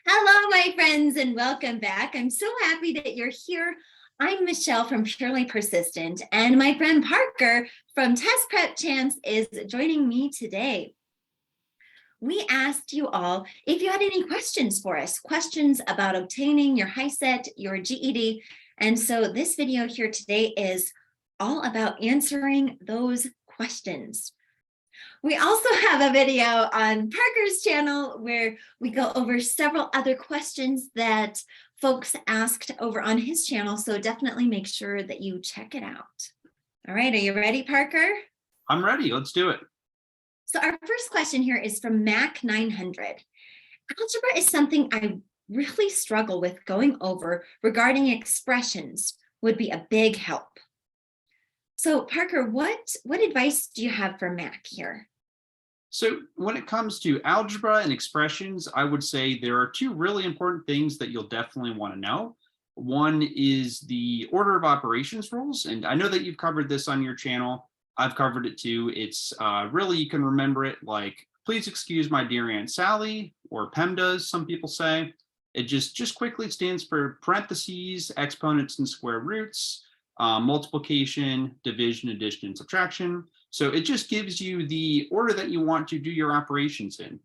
Hello, my friends, and welcome back. I'm so happy that you're here. I'm Michelle from Purely Persistent, and my friend Parker from Test Prep Champs is joining me today. We asked you all if you had any questions for us, questions about obtaining your HiSET, your GED, and so this video here today is all about answering those questions. We also have a video on Parker's channel where we go over several other questions that folks asked over on his channel. So definitely make sure that you check it out. All right, are you ready, Parker? I'm ready. Let's do it. So our first question here is from Mac 900. Algebra is something I really struggle with going over regarding expressions would be a big help. So Parker, what advice do you have for Mac here? So when it comes to algebra and expressions, I would say there are two really important things that you'll definitely want to know. One is the order of operations rules. And I know that you've covered this on your channel. I've covered it too. It's really, you can remember it like, please excuse my dear Aunt Sally, or PEMDAS, some people say. It just quickly stands for parentheses, exponents and square roots, multiplication, division, addition, and subtraction. So it just gives you the order that you want to do your operations in.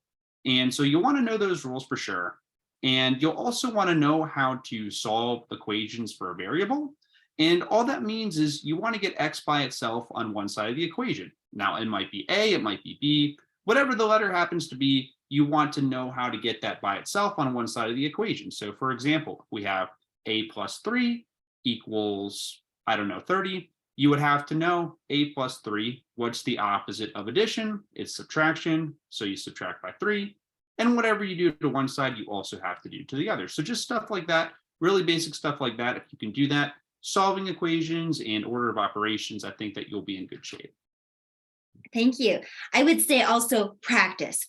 And so you'll want to know those rules for sure. And you'll also want to know how to solve equations for a variable. And all that means is you want to get x by itself on one side of the equation. Now, it might be A, it might be B, whatever the letter happens to be, you want to know how to get that by itself on one side of the equation. So for example, we have A plus 3 equals, I don't know, 30. You would have to know A plus 3. What's the opposite of addition? It's subtraction. So you subtract by 3. And whatever you do to one side, you also have to do to the other. So just stuff like that, really basic stuff like that. If you can do that, solving equations and order of operations, I think that you'll be in good shape. Thank you. I would say also practice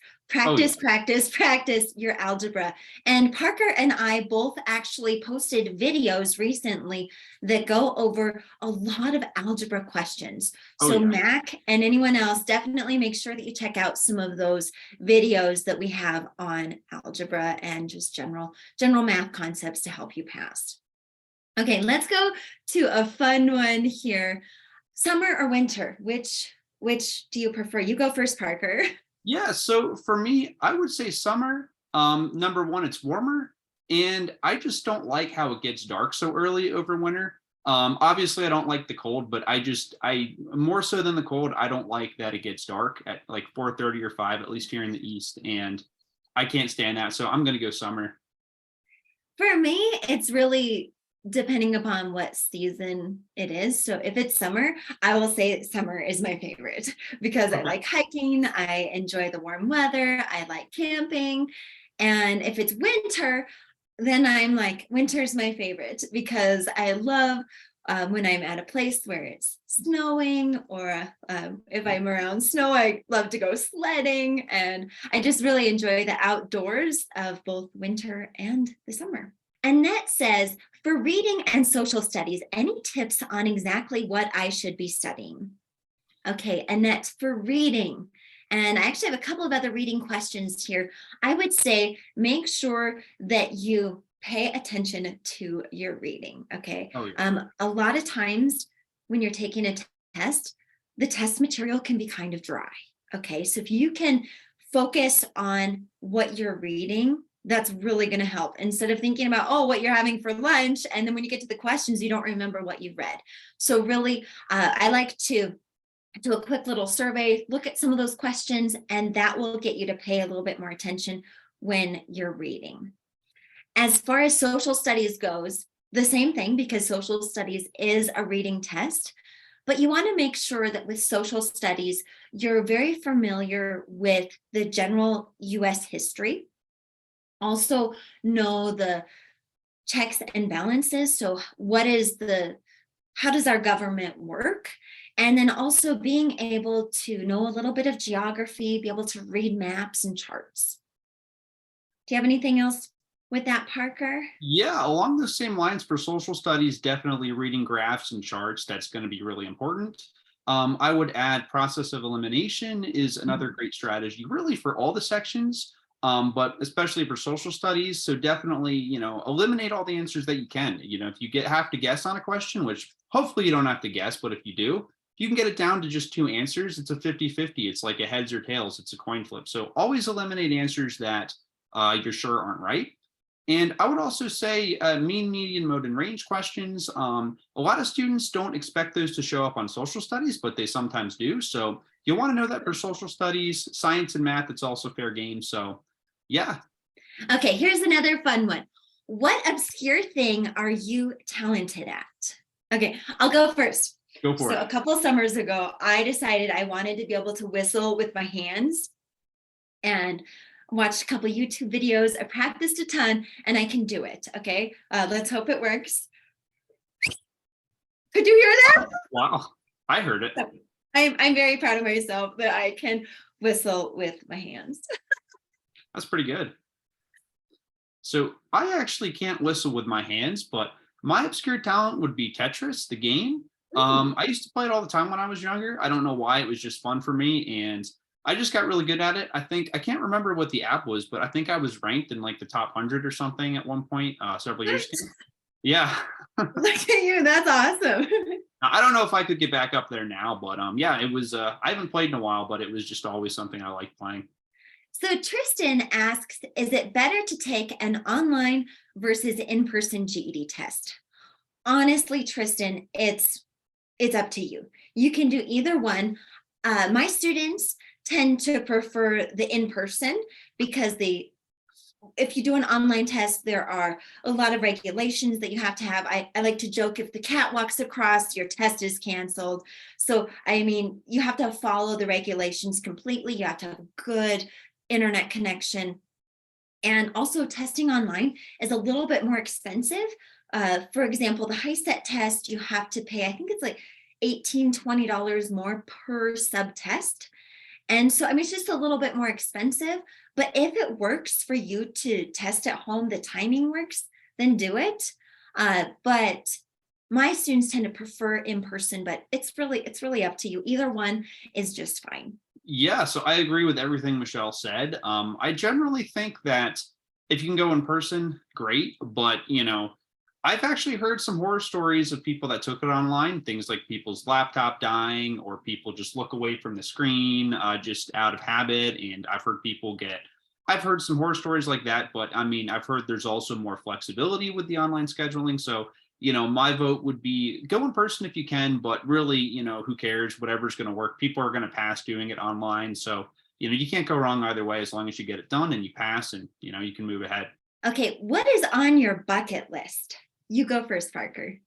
your algebra. And Parker and I both actually posted videos recently that go over a lot of algebra questions. So Mac and anyone else, definitely make sure that you check out some of those videos that we have on algebra and just general math concepts to help you pass. Okay, let's go to a fun one here. Summer or winter? Which do you prefer? You go first, Parker. Yeah, so for me, I would say summer. Number one, it's warmer, and I just don't like how it gets dark so early over winter. Obviously, I don't like the cold, but I more so than the cold, I don't like that it gets dark at like 4:30 or 5, at least here in the East, and I can't stand that. So I'm going to go summer. For me, it's really depending upon what season it is. So if it's summer, I will say summer is my favorite because I like hiking, I enjoy the warm weather, I like camping. And if it's winter, then I'm like, winter's my favorite because I love when I'm at a place where it's snowing, or if I'm around snow, I love to go sledding. And I just really enjoy the outdoors of both winter and the summer. Annette says, for reading and social studies, any tips on exactly what I should be studying? Okay, Annette, for reading, and I actually have a couple of other reading questions here. I would say make sure that you pay attention to your reading, okay? A lot of times when you're taking a test, the test material can be kind of dry, okay? So if you can focus on what you're reading, that's really going to help, instead of thinking about, oh, what you're having for lunch, and then when you get to the questions, you don't remember what you read. So really, I like to do a quick little survey, look at some of those questions, and that will get you to pay a little bit more attention when you're reading. As far as social studies goes, the same thing, because social studies is a reading test, but you want to make sure that with social studies, you're very familiar with the general US history. Also know the checks and balances. So how does our government work? And then also being able to know a little bit of geography, be able to read maps and charts. Do you have anything else with that, Parker? Yeah, along the same lines for social studies, definitely reading graphs and charts, that's going to be really important. I would add process of elimination is another great strategy, really for all the sections. but especially for social studies. So definitely, eliminate all the answers that you can. If you have to guess on a question, which hopefully you don't have to guess, but if you do, if you can get it down to just two answers, it's a 50-50. It's like a heads or tails. It's a coin flip. So always eliminate answers that you're sure aren't right. And I would also say mean, median, mode, and range questions. A lot of students don't expect those to show up on social studies, but they sometimes do. So you'll want to know that for social studies, science, and math, it's also fair game. So yeah. Okay, here's another fun one. What obscure thing are you talented at? Okay, I'll go first. Go for it. So a couple summers ago, I decided I wanted to be able to whistle with my hands, and watched a couple YouTube videos. I practiced a ton and I can do it. Okay, let's hope it works. Could you hear that? Wow, I heard it. I'm very proud of myself that I can whistle with my hands. That's pretty good. So I actually can't whistle with my hands, but my obscure talent would be Tetris, the game. I used to play it all the time when I was younger. I don't know why, it was just fun for me, and I just got really good at it. I can't remember what the app was, but I think I was ranked in like the top 100 or something at one point several years ago. Yeah. Look at you, that's awesome. I don't know if I could get back up there now, but yeah, it was, I haven't played in a while, but it was just always something I liked playing. So Tristan asks, is it better to take an online versus in-person GED test? Honestly, Tristan, it's up to you. You can do either one. My students tend to prefer the in-person because if you do an online test, there are a lot of regulations that you have to have. I like to joke, if the cat walks across, your test is canceled. So, I mean, you have to follow the regulations completely. You have to have a good internet connection. And also testing online is a little bit more expensive. For example, the HiSET test, you have to pay, I think it's like $18, $20 more per sub test. And so, I mean, it's just a little bit more expensive, but if it works for you to test at home, the timing works, then do it. But my students tend to prefer in person, but it's really up to you. Either one is just fine. Yeah, so I agree with everything Michelle said. I generally think that if you can go in person, great, but I've actually heard some horror stories of people that took it online, things like people's laptop dying or people just look away from the screen just out of habit. And I've heard some horror stories like that, but I mean, I've heard there's also more flexibility with the online scheduling. So, my vote would be go in person if you can, but really, who cares? Whatever's going to work. People are going to pass doing it online. So, you can't go wrong either way as long as you get it done and you pass and, you can move ahead. Okay, what is on your bucket list? You go first, Parker.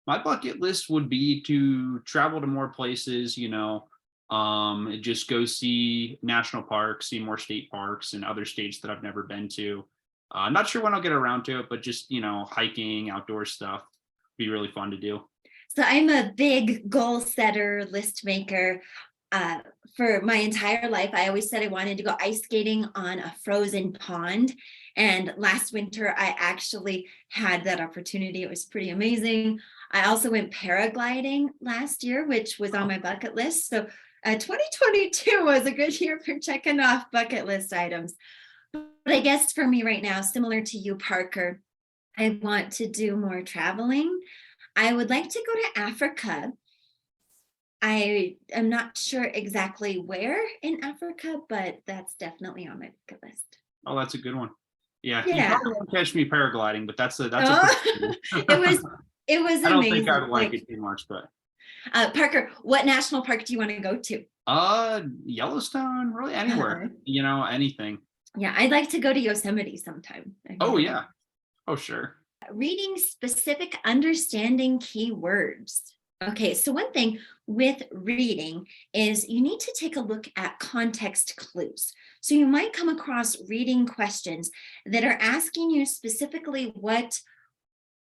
My bucket list would be to travel to more places, just go see national parks, see more state parks and other states that I've never been to. Not sure when I'll get around to it, but just, hiking, outdoor stuff be really fun to do. So I'm a big goal setter, list maker. For my entire life, I always said I wanted to go ice skating on a frozen pond. And last winter, I actually had that opportunity. It was pretty amazing. I also went paragliding last year, which was on my bucket list. So 2022 was a good year for checking off bucket list items. But I guess for me right now, similar to you, Parker, I want to do more traveling. I would like to go to Africa. I am not sure exactly where in Africa, but that's definitely on my bucket list. Oh, that's a good one. Yeah. You probably won't catch me paragliding, but that's it was amazing. I don't think I would like it too much, but Parker, what national park do you want to go to? Yellowstone, really anywhere, anything. Yeah, I'd like to go to Yosemite sometime. Oh yeah. Oh sure. Reading specific understanding keywords. Okay, so one thing with reading is you need to take a look at context clues. So you might come across reading questions that are asking you specifically what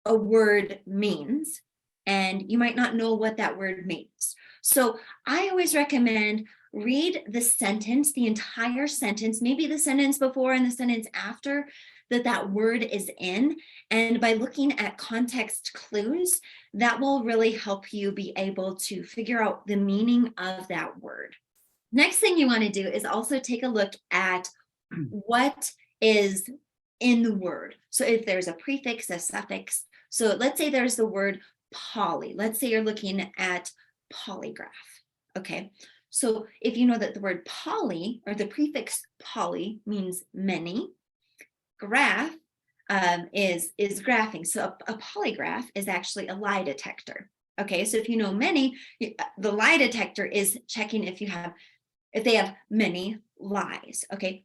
a word means, and you might not know what that word means. So I always recommend read the sentence, the entire sentence, maybe the sentence before and the sentence after that word is in. And by looking at context clues, that will really help you be able to figure out the meaning of that word. Next thing you want to do is also take a look at what is in the word. So if there's a prefix, a suffix, so let's say there's the word poly. Let's say you're looking at polygraph. Okay. So if you know that the word poly or the prefix poly means many, graph is graphing. So a polygraph is actually a lie detector. Okay, so if you know many, the lie detector is checking if they have many lies. Okay,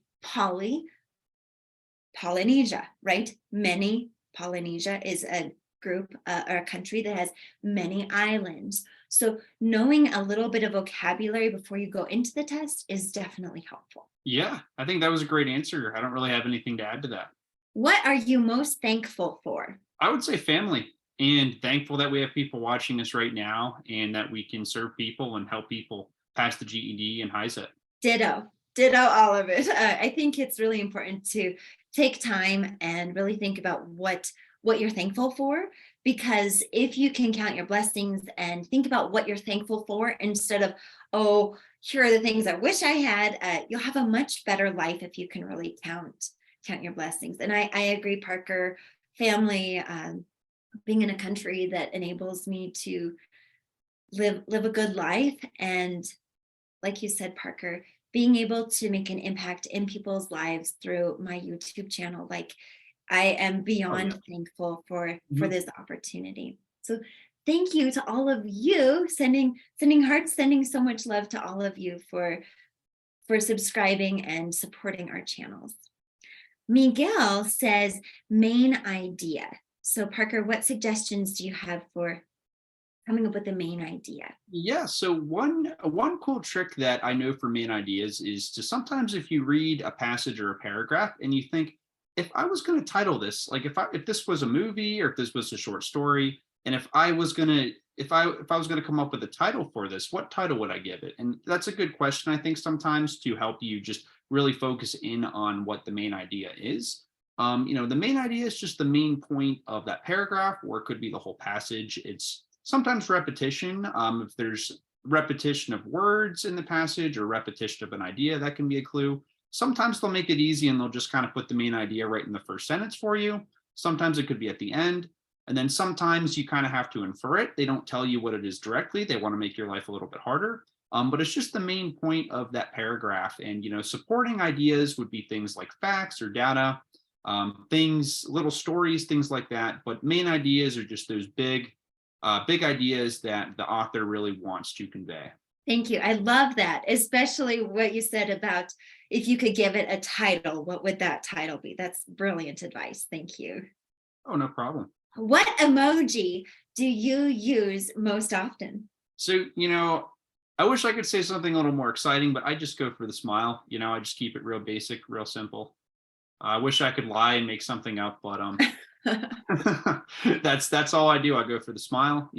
Polynesia, right? Many. Polynesia is a group or a country that has many islands. So knowing a little bit of vocabulary before you go into the test is definitely helpful. Yeah, I think that was a great answer. I don't really have anything to add to that. What are you most thankful for? I would say family, and thankful that we have people watching us right now and that we can serve people and help people pass the GED and HiSET. Ditto all of it. I think it's really important to take time and really think about what you're thankful for, because if you can count your blessings and think about what you're thankful for instead of, oh, here are the things I wish I had, you'll have a much better life if you can really count your blessings. And I agree, Parker. Family, being in a country that enables me to live a good life, and like you said, Parker, being able to make an impact in people's lives through my YouTube channel, like I am Oh yeah. beyond thankful for Mhm. this opportunity. So thank you to all of you, sending hearts, sending so much love to all of you for subscribing and supporting our channels. Miguel says main idea. So Parker, what suggestions do you have for coming up with the main idea? Yeah, so one cool trick that I know for main ideas is to sometimes if you read a passage or a paragraph and you think, if I was going to title this, like if this was a movie or if this was a short story, and if I was going to come up with a title for this, what title would I give it? And that's a good question, I think, sometimes to help you just really focus in on what the main idea is. The main idea is just the main point of that paragraph, or it could be the whole passage. It's sometimes repetition. If there's repetition of words in the passage or repetition of an idea, that can be a clue. Sometimes they'll make it easy and they'll just kind of put the main idea right in the first sentence for you. Sometimes it could be at the end. And then sometimes you kind of have to infer it. They don't tell you what it is directly. They want to make your life a little bit harder. But it's just the main point of that paragraph. And, supporting ideas would be things like facts or data, things, little stories, things like that. But main ideas are just those big ideas that the author really wants to convey. Thank you. I love that, especially what you said about if you could give it a title, what would that title be? That's brilliant advice. Thank you. Oh, no problem. What emoji do you use most often? So, I wish I could say something a little more exciting, but I just go for the smile. I just keep it real basic, real simple. I wish I could lie and make something up, but that's all I do. I go for the smile,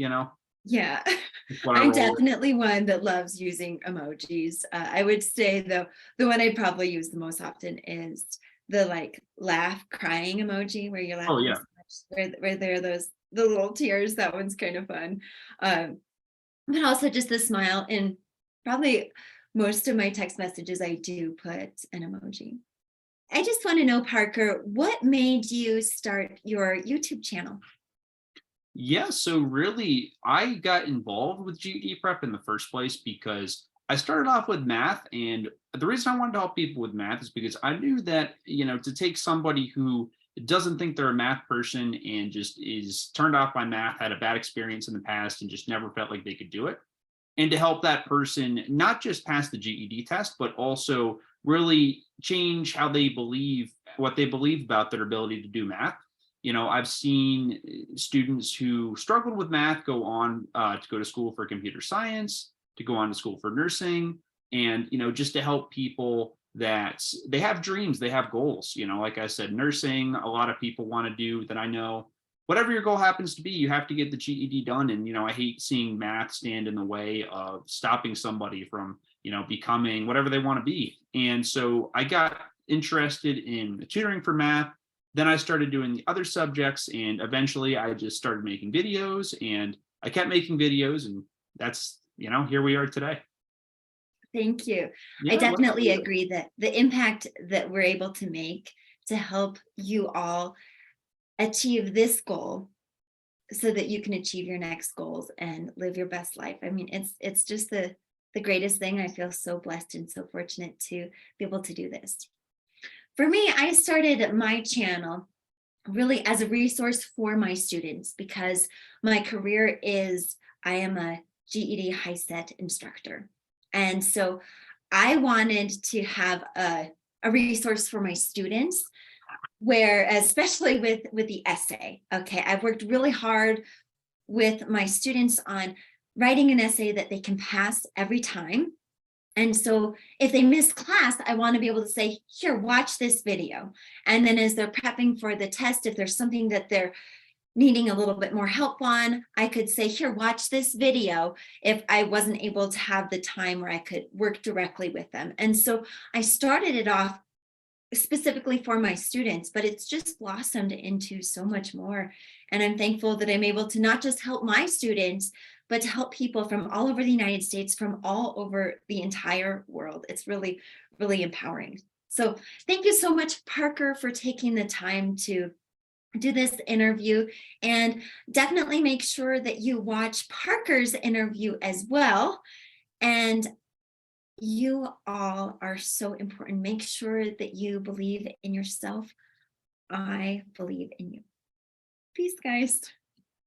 Yeah, It's what I I'm roll with. definitely one that loves using emojis. I would say though, the one I probably use the most often is the like laugh crying emoji where you're Oh laughing yeah. so much, where there are the little tears. That one's kind of fun. But also just the smile, and probably most of my text messages, I do put an emoji. I just want to know, Parker, what made you start your YouTube channel? Yeah, so really, I got involved with GED prep in the first place because I started off with math. And the reason I wanted to help people with math is because I knew that, to take somebody who doesn't think they're a math person and just is turned off by math, had a bad experience in the past, and just never felt like they could do it, and to help that person not just pass the GED test, but also really change how they believe, what they believe about their ability to do math. I've seen students who struggled with math go on to go to school for computer science, to go on to school for nursing, and just to help people that they have dreams, they have goals. Like I said, nursing, a lot of people want to do that. I know whatever your goal happens to be, you have to get the GED done. And I hate seeing math stand in the way of stopping somebody from becoming whatever they want to be. And so I got interested in tutoring for math. Then I started doing the other subjects, and eventually I just started making videos, and I kept making videos, and that's, here we are today. Thank you. I Yeah, let's definitely do it. agree that the impact that we're able to make to help you all achieve this goal so that you can achieve your next goals and live your best life. I mean, it's just the greatest thing. I feel so blessed and so fortunate to be able to do this. For me, I started my channel really as a resource for my students because my career is I am a GED HiSET instructor. And so I wanted to have a resource for my students where, especially with the essay, okay, I've worked really hard with my students on writing an essay that they can pass every time. And so if they miss class, I want to be able to say, here, watch this video. And then as they're prepping for the test, if there's something that they're needing a little bit more help on, I could say, here, watch this video if I wasn't able to have the time where I could work directly with them. And so I started it off specifically for my students, but it's just blossomed into so much more. And I'm thankful that I'm able to not just help my students, but to help people from all over the United States, from all over the entire world. It's really, really empowering. So thank you so much, Parker, for taking the time to do this interview, and definitely make sure that you watch Parker's interview as well. And you all are so important. Make sure that you believe in yourself. I believe in you. Peace, guys.